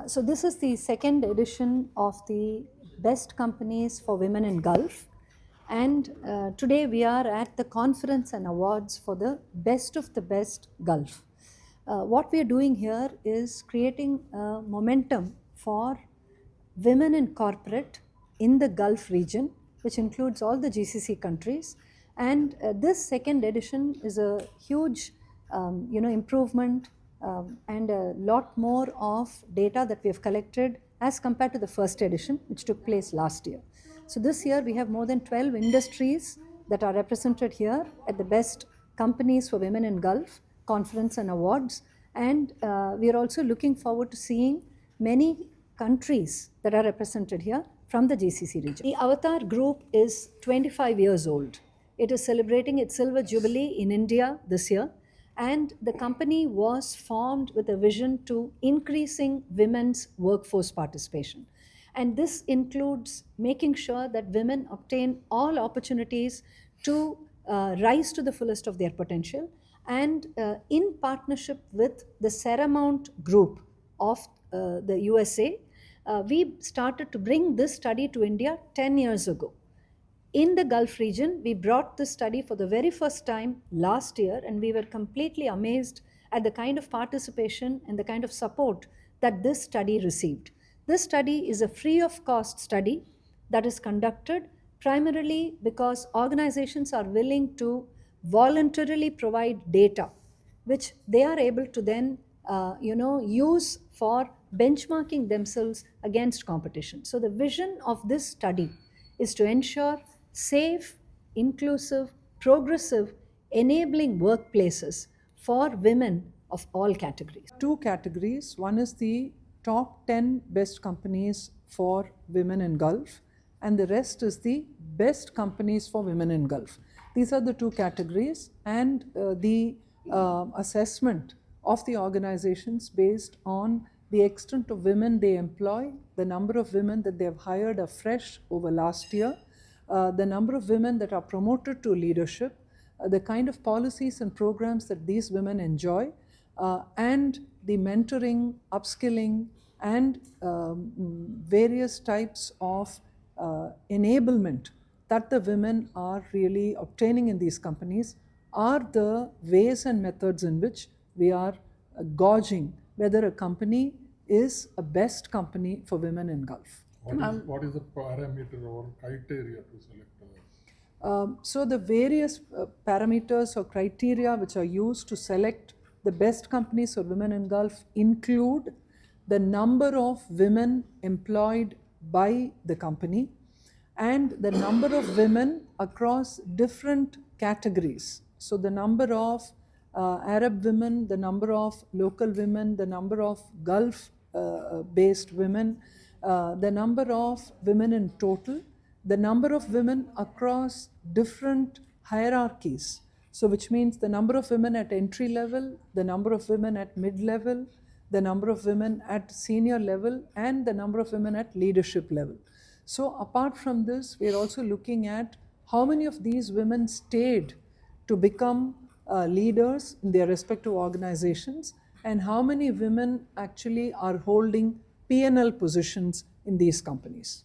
So this is the second edition of the Best Companies for Women in Gulf. And today we are at the conference and awards for the Best of the Best Gulf. What we are doing here is creating a momentum for women in corporate in the Gulf region, which includes all the GCC countries. And this second edition is a huge improvement and a lot more of data that we have collected as compared to the first edition, which took place last year. So this year we have more than 12 industries that are represented here at the Best Companies for Women in Gulf Conference and Awards. And we are also looking forward to seeing many countries that are represented here from the GCC region. The Avatar Group is 25 years old. It is celebrating its silver jubilee in India this year, and the company was formed with a vision to increasing women's workforce participation. And this includes making sure that women obtain all opportunities to rise to the fullest of their potential. And in partnership with the Seramount Group of the USA, we started to bring this study to India 10 years ago. In the Gulf region, we brought this study for the very first time last year, and we were completely amazed at the kind of participation and the kind of support that this study received. This study is a free of cost study that is conducted primarily because organizations are willing to voluntarily provide data, which they are able to then use for benchmarking themselves against competition. So the vision of this study is to ensure safe, inclusive, progressive, enabling workplaces for women of all categories. Two categories. One is the top 10 best companies for women in Gulf, and the rest is the best companies for women in Gulf. These are the two categories, and the assessment of the organizations based on the extent of women they employ, the number of women that they have hired afresh over last year, the number of women that are promoted to leadership, the kind of policies and programs that these women enjoy, and the mentoring, upskilling, and various types of enablement that the women are really obtaining in these companies are the ways and methods in which we are gauging whether a company is a best company for women in Gulf. What is the parameter or criteria to select? So the various parameters or criteria which are used to select the best companies for women in Gulf include the number of women employed by the company and the number of women across different categories. So the number of Arab women, the number of local women, the number of Gulf-based women, the number of women in total, the number of women across different hierarchies. So which means the number of women at entry level, the number of women at mid-level, the number of women at senior level, and the number of women at leadership level. So apart from this, we are also looking at how many of these women stayed to become leaders in their respective organizations, and how many women actually are holding P&L positions in these companies.